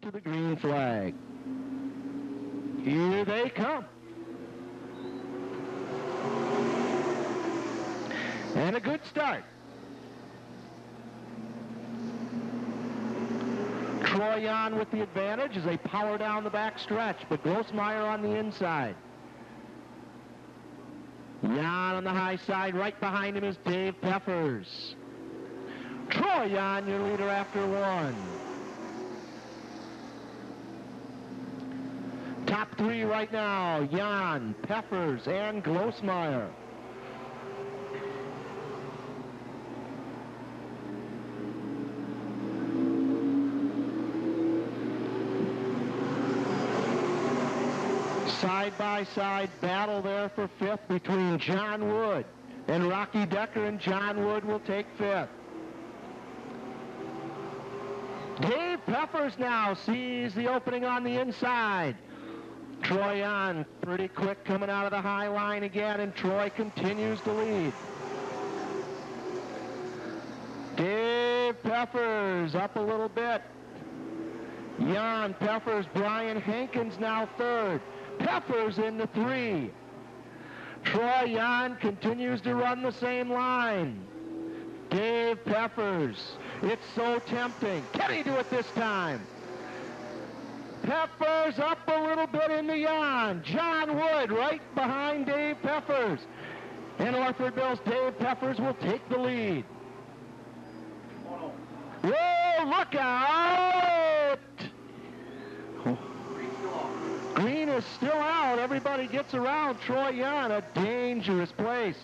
to the green flag. Here they come. And a good start. Troy Jan with the advantage as they power down the back stretch, but Grossmeyer on the inside. Jan on the high side, right behind him is Dave Peffers. Troy Jan, your leader after one. Top three right now, Jan, Peffers, and Grossmeyer. Side-by-side battle there for fifth between John Wood and Rocky Decker, and John Wood will take fifth. Dave Peffers now sees the opening on the inside. Troy Jan pretty quick coming out of the high line again, and Troy continues to lead. Dave Peffers up a little bit. Jan, Peffers, Brian Hankins now third. Peffers into three. Troy Jan continues to run the same line. Dave Peffers, it's so tempting. Can he do it this time? Peffers up a little bit into Jan. John Wood right behind Dave Peffers. And Orfordville's Dave Peffers will take the lead. Whoa, look out! Green is still out. Everybody gets around Troy Jan, a dangerous place.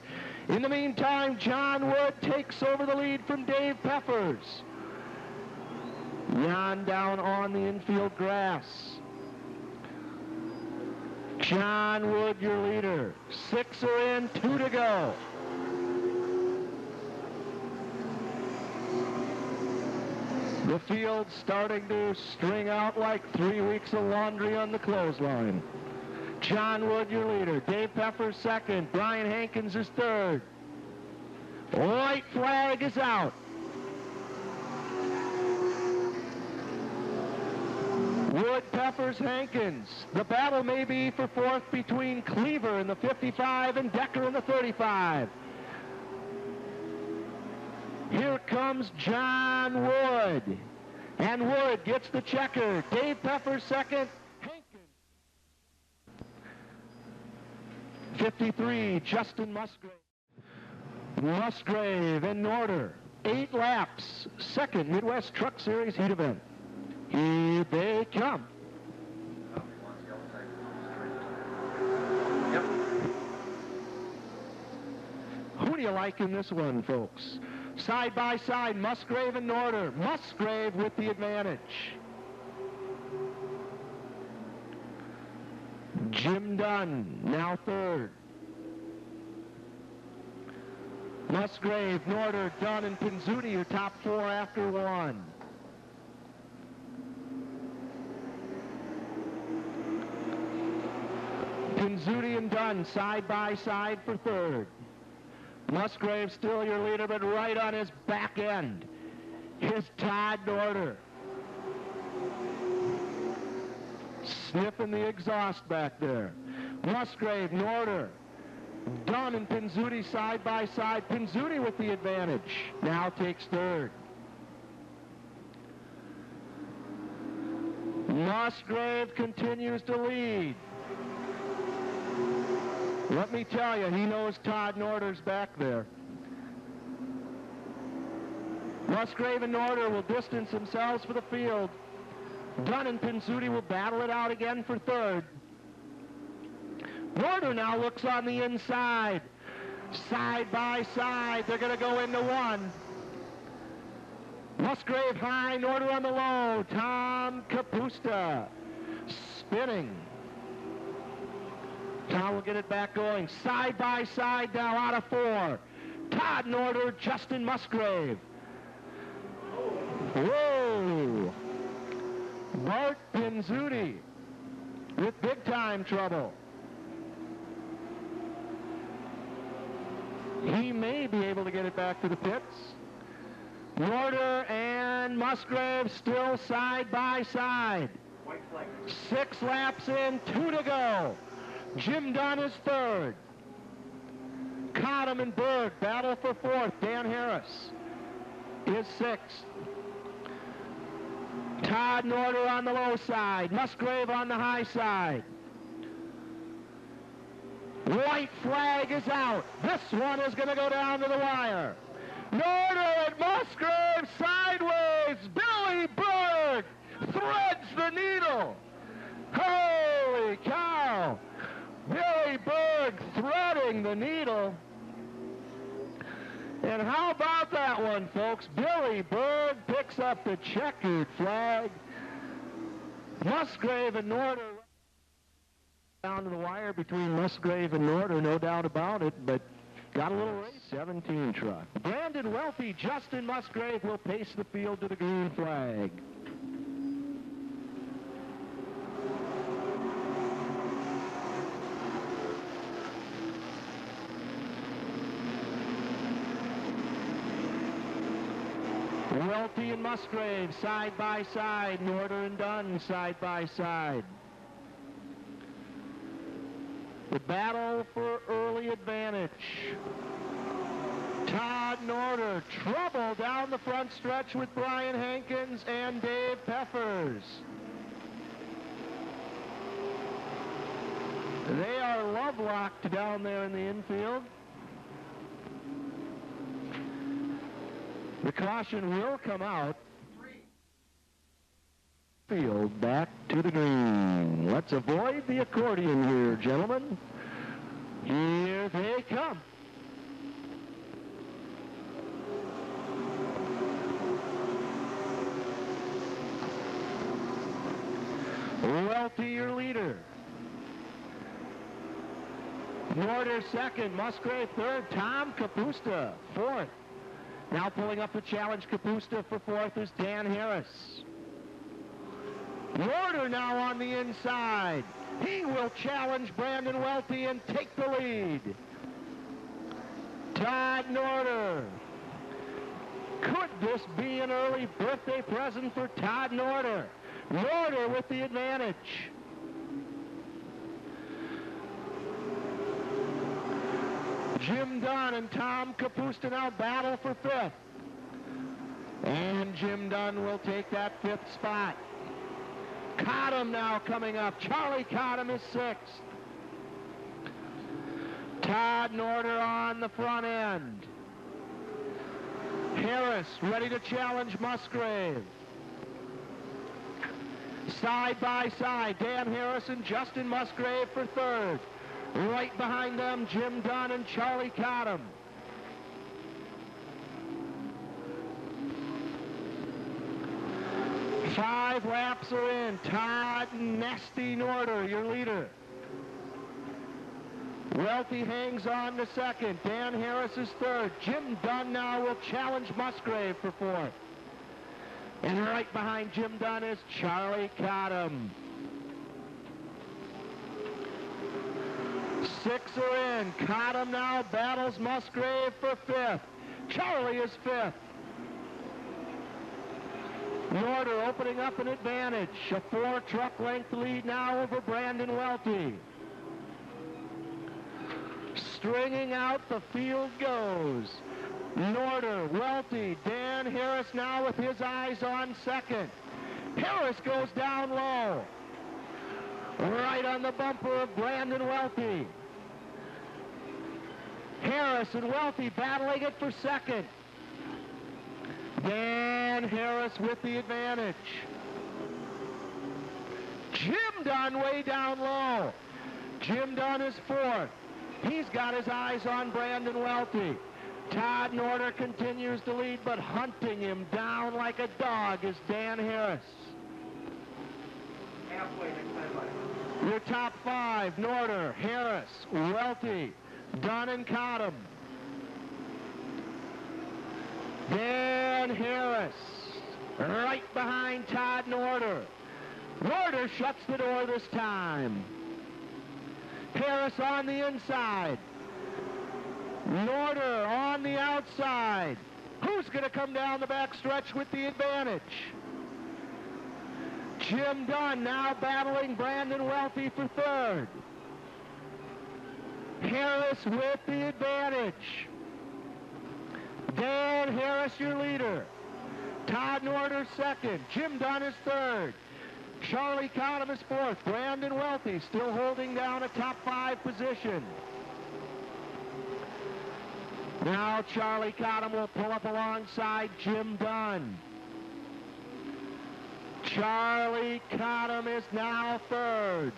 In the meantime, John Wood takes over the lead from Dave Peffers. Jan down on the infield grass. John Wood, your leader. 6 are in, 2 to go. The field's starting to string out like 3 weeks of laundry on the clothesline. John Wood, your leader. Dave Peffers second. Brian Hankins is third. White flag is out. Wood, Peffers, Hankins. The battle may be for fourth between Cleaver in the 55 and Decker in the 35. Here comes John Wood. And Wood gets the checker. Dave Peffers second. Hankins. 53, Justin Musgrave. Musgrave in order. 8 laps. Second Midwest Truck Series heat event. Here they come. Yep. Who do you like in this one, folks? Side by side, Musgrave and Norder. Musgrave with the advantage. Jim Dunn, now third. Musgrave, Norder, Dunn, and Pinzzuti are top 4 after one. Pinzzuti and Dunn side by side for third. Musgrave still your leader, but right on his back end is Todd Norder. Sniffing the exhaust back there. Musgrave, Norder, Dunn and Pinzzuti side by side. Pinzzuti with the advantage. Now takes third. Musgrave continues to lead. Let me tell you, he knows Todd Norder's back there. Musgrave and Norder will distance themselves for the field. Dunn and Pinzzuti will battle it out again for third. Norder now looks on the inside. Side by side, they're going to go into one. Musgrave high, Norder on the low. Tom Kapusta spinning. Tom will get it back going. Side by side now out of 4. Todd Norder, Justin Musgrave. Whoa! Bart Pinzzuti with big time trouble. He may be able to get it back to the pits. Norder and Musgrave still side by side. 6 laps in, 2 to go. Jim Dunn is third. Cottom and Berg battle for fourth. Dan Harris is sixth. Todd Norder on the low side. Musgrave on the high side. White flag is out. This one is going to go down to the wire. Norder and Musgrave sideways. Billy Berg threads the needle. Holy cow. Billy Berg threading the needle. And how about that one, folks? Billy Berg picks up the checkered flag. Musgrave and Norder down to the wire between Musgrave and Norder, no doubt about it, but got a little race. 17 truck. Brandon Welty, Justin Musgrave will pace the field to the green flag. Welty and Musgrave side by side. Norder and Dunn side by side. The battle for early advantage. Todd Norder, trouble down the front stretch with Brian Hankins and Dave Peffers. They are love-locked down there in the infield. The caution will come out. Field back to the green. Let's avoid the accordion here, gentlemen. Here they come. Welty, your leader. Norder second, Musgrave third, Tom Kapusta fourth. Now pulling up the challenge, Kapusta for fourth is Dan Harris. Norder now on the inside. He will challenge Brandon Welty and take the lead. Todd Norder. Could this be an early birthday present for Todd Norder? Norder with the advantage. Jim Dunn and Tom Kapusta now battle for fifth. And Jim Dunn will take that fifth spot. Cottom now coming up. Charlie Cottom is sixth. Todd Norder on the front end. Harris ready to challenge Musgrave. Side by side, Dan Harris and Justin Musgrave for third. Right behind them, Jim Dunn and Charlie Cottom. Five laps are in. Todd Nasty Norder, your leader. Welty hangs on to second. Dan Harris is third. Jim Dunn now will challenge Musgrave for fourth. And right behind Jim Dunn is Charlie Cottom. 6 are in. Cottom now battles Musgrave for fifth. Charlie is fifth. Norder opening up an advantage. A 4-truck length lead now over Brandon Welty. Stringing out, the field goes. Norder, Welty, Dan Harris now with his eyes on second. Harris goes down low. Right on the bumper of Brandon Welty. Harris and Welty battling it for second. Dan Harris with the advantage. Jim Dunn way down low. Jim Dunn is fourth. He's got his eyes on Brandon Welty. Todd Norder continues to lead, but hunting him down like a dog is Dan Harris. Halfway next time, buddy. Your top five: Norder, Harris, Welty, Dunn and Cottom. Dan Harris right behind Todd Norder. Norder shuts the door this time. Harris on the inside. Norder on the outside. Who's Who's going to come down the back stretch with the advantage? Jim Dunn now battling Brandon Welty for third. Harris with the advantage. Dan Harris, your leader. Todd Norder second. Jim Dunn is third. Charlie Cottom is fourth. Brandon Welty still holding down a top 5 position. Now Charlie Cottom will pull up alongside Jim Dunn. Charlie Cottom is now third.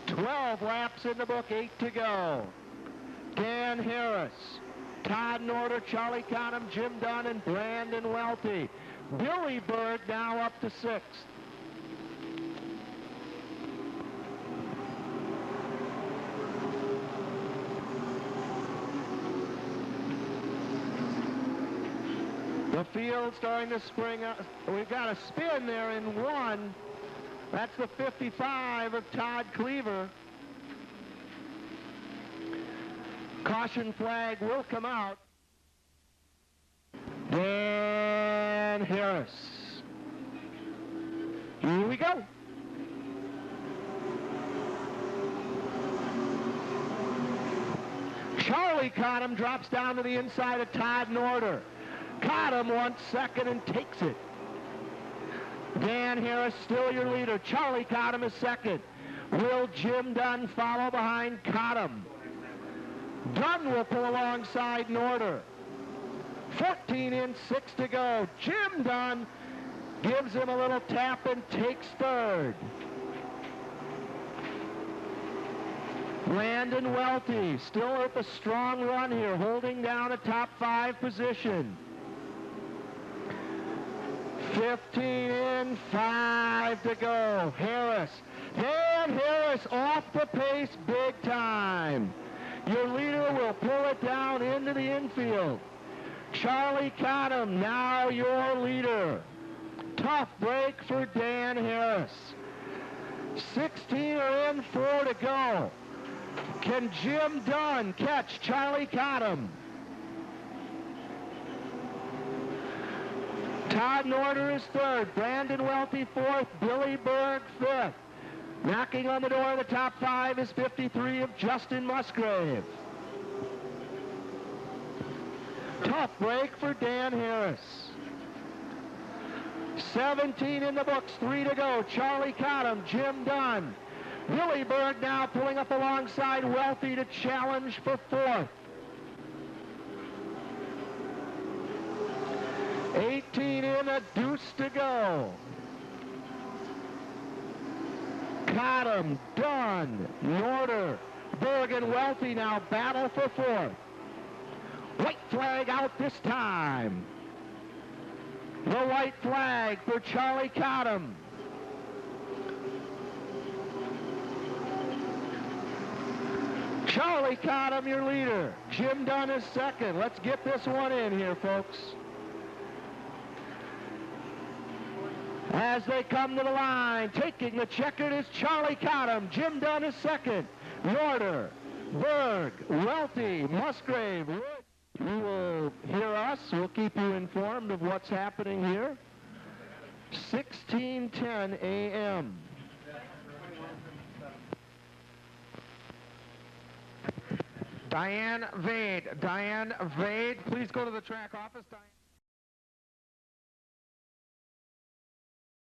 12 laps in the book, 8 to go. Dan Harris, Todd Norder, Charlie Cottom, Jim Dunn, and Brandon Welty. Billy Berg now up to 6th. The field starting to spring up. We've got a spin there in 1. That's the 55 of Todd Cleaver. Caution flag will come out. Dan Harris. Here we go. Charlie Cottom drops down to the inside of Todd Norder. Cottom wants second and takes it. Dan Harris still your leader. Charlie Cottom is second. Will Jim Dunn follow behind Cottom? Dunn will pull alongside Norder. 14 in, 6 to go. Jim Dunn gives him a little tap and takes third. Brandon Welty still with a strong run here, holding down a top 5 position. 15 in, 5 to go. Harris. Dan Harris off the pace big time. Your leader will pull it down into the infield. Charlie Cottom, now your leader. Tough break for Dan Harris. 16 are in, 4 to go. Can Jim Dunn catch Charlie Cottom? Todd Norder is third. Brandon Welty fourth. Billy Berg fifth. Knocking on the door of the top 5 is 53 of Justin Musgrave. Tough break for Dan Harris. 17 in the books, 3 to go. Charlie Cottom, Jim Dunn. Billy Berg now pulling up alongside Welty to challenge for fourth. 18 in, a deuce to go. Cottom, Dunn, Norder, Berg, and Welty now battle for fourth. White flag out this time. The white flag for Charlie Cottom. Charlie Cottom, your leader. Jim Dunn is second. Let's get this one in here, folks. As they come to the line, taking the checkered is Charlie Cottom. Jim Dunn is second. Norder, Berg, Welty, Musgrave, Wood. You will hear us. We'll keep you informed of what's happening here. 16:10 a.m. Diane Vade, please go to the track office. Diane.